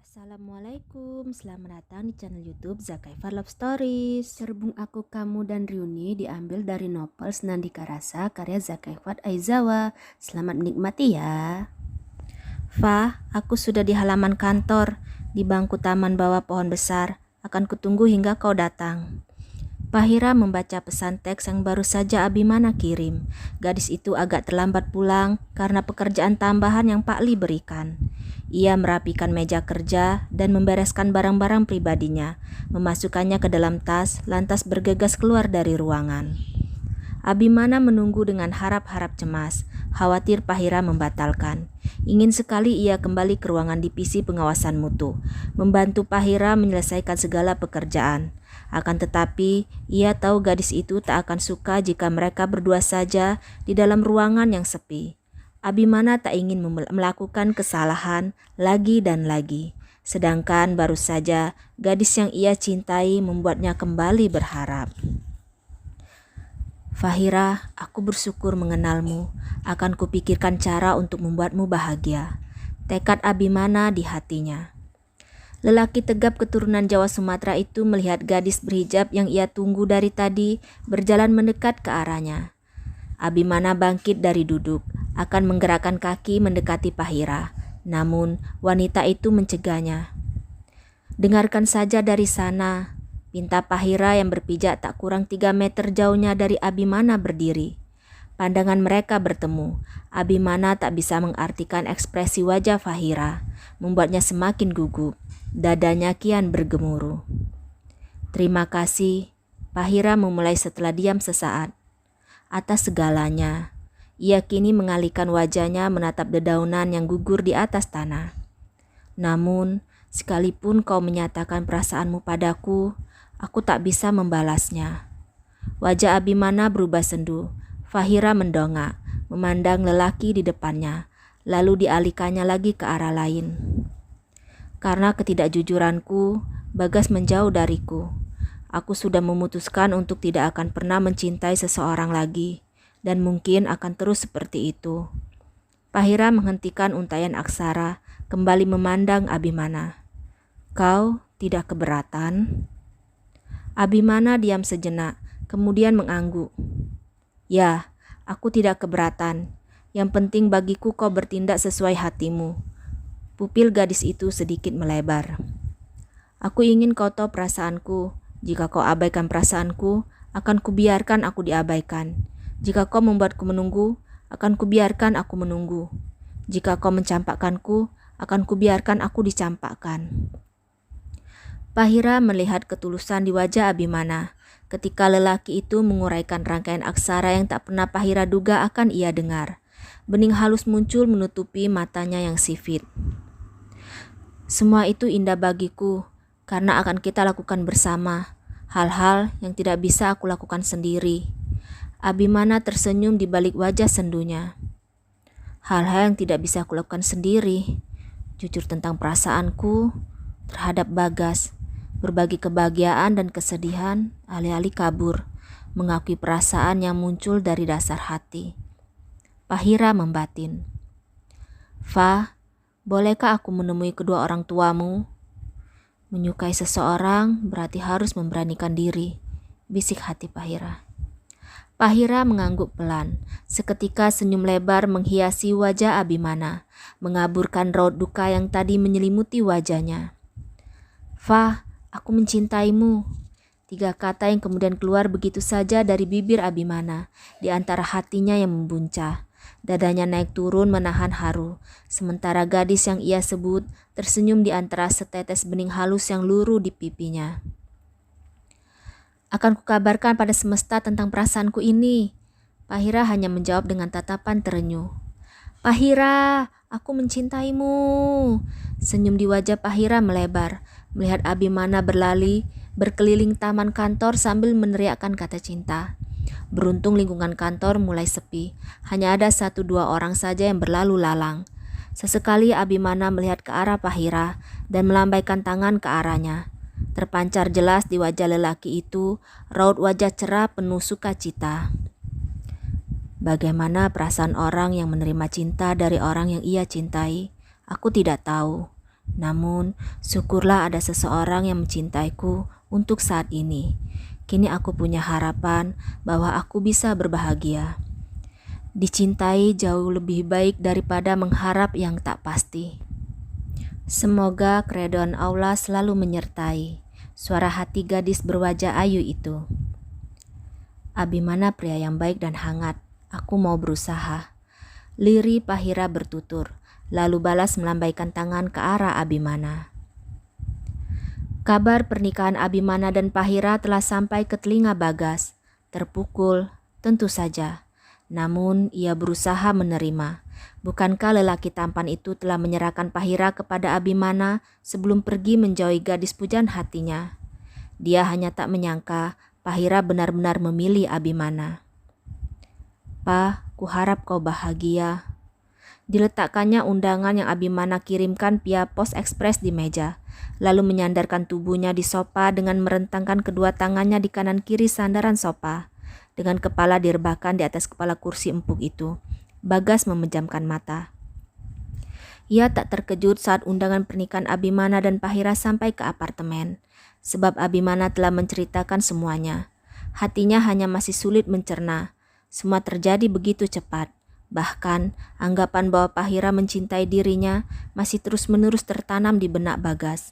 Assalamualaikum, selamat datang di channel YouTube Zakaifa Love Stories. Serbung Aku Kamu dan Ryuni diambil dari novel Senandika Rasa karya Zakaifa Aizawa. Selamat menikmati ya. Fa, aku sudah di halaman kantor, di bangku taman bawah pohon besar. Akan kutunggu hingga kau datang. Fahira membaca pesan teks yang baru saja Abimana kirim. Gadis itu agak terlambat pulang karena pekerjaan tambahan yang Pak Li berikan. Ia merapikan meja kerja dan membereskan barang-barang pribadinya, memasukkannya ke dalam tas, lantas bergegas keluar dari ruangan. Abimana menunggu dengan harap-harap cemas, khawatir Fahira membatalkan. Ingin sekali ia kembali ke ruangan divisi pengawasan mutu, membantu Fahira menyelesaikan segala pekerjaan. Akan tetapi, ia tahu gadis itu tak akan suka jika mereka berdua saja di dalam ruangan yang sepi. Abimana tak ingin melakukan kesalahan lagi dan lagi. Sedangkan baru saja gadis yang ia cintai membuatnya kembali berharap. Fahira, aku bersyukur mengenalmu. Akan kupikirkan cara untuk membuatmu bahagia. Tekad Abimana di hatinya. Lelaki tegap keturunan Jawa Sumatera itu melihat gadis berhijab yang ia tunggu dari tadi berjalan mendekat ke arahnya. Abimana bangkit dari duduk, akan menggerakkan kaki mendekati Fahira. Namun wanita itu mencegahnya. Dengarkan saja dari sana, pinta Fahira yang berpijak tak kurang 3 meter jauhnya dari Abimana berdiri. Pandangan mereka bertemu. Abimana tak bisa mengartikan ekspresi wajah Fahira, membuatnya semakin gugup. Dadanya kian bergemuruh. Terima kasih, Fahira memulai setelah diam sesaat. Atas segalanya, ia kini mengalihkan wajahnya menatap dedaunan yang gugur di atas tanah. Namun, sekalipun kau menyatakan perasaanmu padaku, aku tak bisa membalasnya. Wajah Abimana berubah sendu. Fahira mendongak, memandang lelaki di depannya, lalu dialihkannya lagi ke arah lain. Karena ketidakjujuranku, Bagas menjauh dariku. Aku sudah memutuskan untuk tidak akan pernah mencintai seseorang lagi, dan mungkin akan terus seperti itu. Fahira menghentikan untaian aksara, kembali memandang Abimana. Kau tidak keberatan? Abimana diam sejenak, kemudian mengangguk. Ya, aku tidak keberatan. Yang penting bagiku kau bertindak sesuai hatimu. Pupil gadis itu sedikit melebar. Aku ingin kau tahu perasaanku. Jika kau abaikan perasaanku, akan kubiarkan aku diabaikan. Jika kau membuatku menunggu, akan kubiarkan aku menunggu. Jika kau mencampakkanku, akan kubiarkan aku dicampakkan. Fahira melihat ketulusan di wajah Abimana ketika lelaki itu menguraikan rangkaian aksara yang tak pernah Fahira duga akan ia dengar. Bening halus muncul menutupi matanya yang sipit. Semua itu indah bagiku, karena akan kita lakukan bersama, hal-hal yang tidak bisa aku lakukan sendiri. Abimana tersenyum di balik wajah sendunya. Hal-hal yang tidak bisa aku lakukan sendiri, jujur tentang perasaanku terhadap Bagas, berbagi kebahagiaan dan kesedihan, alih-alih kabur, mengakui perasaan yang muncul dari dasar hati. Fahira membatin. Fa, bolehkah aku menemui kedua orang tuamu? Menyukai seseorang berarti harus memberanikan diri, bisik hati Fahira. Fahira mengangguk pelan, seketika senyum lebar menghiasi wajah Abimana, mengaburkan raut duka yang tadi menyelimuti wajahnya. Fa, aku mencintaimu. 3 kata yang kemudian keluar begitu saja dari bibir Abimana, di antara hatinya yang membuncah. Dadanya naik turun menahan haru, sementara gadis yang ia sebut tersenyum di antara setetes bening halus yang luruh di pipinya. Akan kukabarkan pada semesta tentang perasaanku ini. Fahira hanya menjawab dengan tatapan terenyuh. Fahira, aku mencintaimu. Senyum di wajah Fahira melebar, melihat Abimana berkeliling taman kantor sambil meneriakkan kata cinta. Beruntung lingkungan kantor mulai sepi, hanya ada 1-2 orang saja yang berlalu lalang. Sesekali Abimana melihat ke arah Fahira dan melambaikan tangan ke arahnya. Terpancar jelas di wajah lelaki itu raut wajah cerah penuh sukacita. Bagaimana perasaan orang yang menerima cinta dari orang yang ia cintai, aku tidak tahu. Namun, syukurlah ada seseorang yang mencintaiku untuk saat ini. Kini aku punya harapan bahwa aku bisa berbahagia. Dicintai jauh lebih baik daripada mengharap yang tak pasti. Semoga keridhaan Allah selalu menyertai. Suara hati gadis berwajah ayu itu. Abimana pria yang baik dan hangat. Aku mau berusaha. Liri Pahira bertutur, lalu balas melambaikan tangan ke arah Abimana. Kabar pernikahan Abimana dan Pahira telah sampai ke telinga Bagas. Terpukul, tentu saja. Namun ia berusaha menerima. Bukankah lelaki tampan itu telah menyerahkan Pahira kepada Abimana sebelum pergi menjauhi gadis pujaan hatinya? Dia hanya tak menyangka Pahira benar-benar memilih Abimana. "Pa, kuharap kau bahagia." Diletakkannya undangan yang Abimana kirimkan via pos ekspres di meja, lalu menyandarkan tubuhnya di sofa dengan merentangkan kedua tangannya di kanan kiri sandaran sofa. Dengan kepala direbahkan di atas kepala kursi empuk itu, Bagas memejamkan mata. Ia tak terkejut saat undangan pernikahan Abimana dan Pahira sampai ke apartemen, sebab Abimana telah menceritakan semuanya. Hatinya hanya masih sulit mencerna. Semua terjadi begitu cepat. Bahkan, anggapan bahwa Pahira mencintai dirinya masih terus-menerus tertanam di benak Bagas.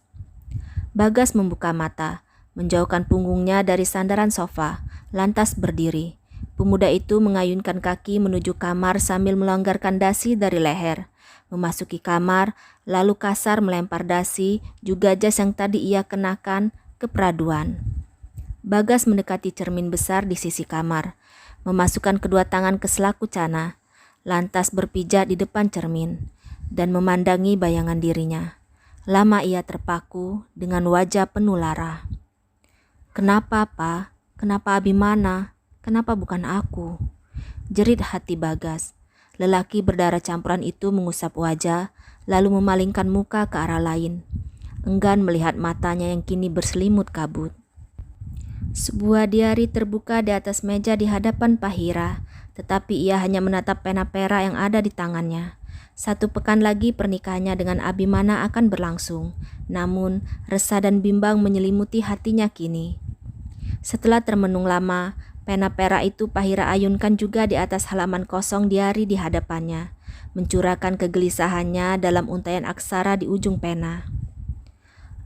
Bagas membuka mata, menjauhkan punggungnya dari sandaran sofa, lantas berdiri. Pemuda itu mengayunkan kaki menuju kamar sambil melonggarkan dasi dari leher. Memasuki kamar, lalu kasar melempar dasi, juga jas yang tadi ia kenakan, ke peraduan. Bagas mendekati cermin besar di sisi kamar, memasukkan kedua tangan ke selaku cana, lantas berpijak di depan cermin, dan memandangi bayangan dirinya. Lama ia terpaku dengan wajah penuh lara. "Kenapa, Pa? Kenapa Abimana? Kenapa bukan aku?" jerit hati Bagas. Lelaki berdarah campuran itu mengusap wajah, lalu memalingkan muka ke arah lain, enggan melihat matanya yang kini berselimut kabut. Sebuah diari terbuka di atas meja di hadapan Pahira, tetapi ia hanya menatap pena pera yang ada di tangannya. 1 pekan lagi pernikahannya dengan Abimana akan berlangsung, namun resah dan bimbang menyelimuti hatinya kini. Setelah termenung lama, pena pera itu Pahira ayunkan juga di atas halaman kosong diari di hadapannya, mencurahkan kegelisahannya dalam untaian aksara di ujung pena.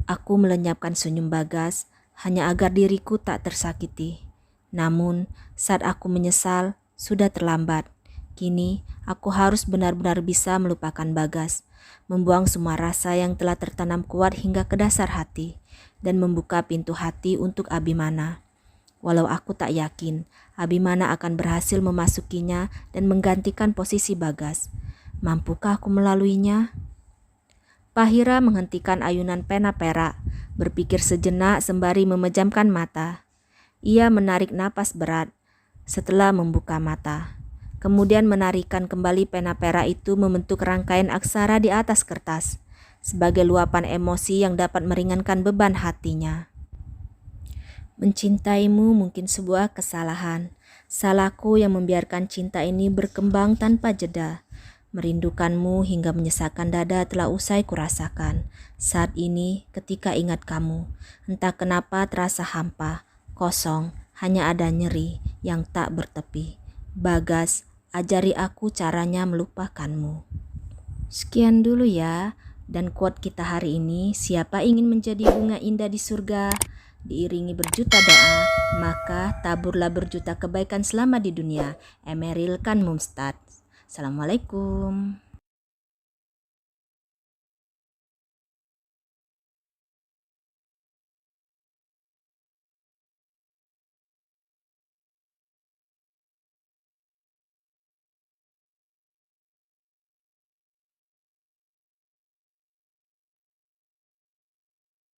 Aku melenyapkan senyum Bagas, hanya agar diriku tak tersakiti. Namun, saat aku menyesal, sudah terlambat. Kini, aku harus benar-benar bisa melupakan Bagas, membuang semua rasa yang telah tertanam kuat hingga ke dasar hati, dan membuka pintu hati untuk Abimana. Walau aku tak yakin Abimana akan berhasil memasukinya dan menggantikan posisi Bagas. Mampukah aku melaluinya? Pahira menghentikan ayunan pena perak, berpikir sejenak sembari memejamkan mata. Ia menarik napas berat setelah membuka mata. Kemudian menarikkan kembali pena perak itu membentuk rangkaian aksara di atas kertas, sebagai luapan emosi yang dapat meringankan beban hatinya. Mencintaimu mungkin sebuah kesalahan. Salahku yang membiarkan cinta ini berkembang tanpa jeda. Merindukanmu hingga menyesakkan dada telah usai kurasakan. Saat ini ketika ingat kamu, entah kenapa terasa hampa, kosong, hanya ada nyeri yang tak bertepi. Bagas, ajari aku caranya melupakanmu. Sekian dulu ya, dan quote kita hari ini, siapa ingin menjadi bunga indah di surga? Diiringi berjuta doa, maka taburlah berjuta kebaikan selama di dunia. Emeril Kan Mumtaz. Assalamualaikum.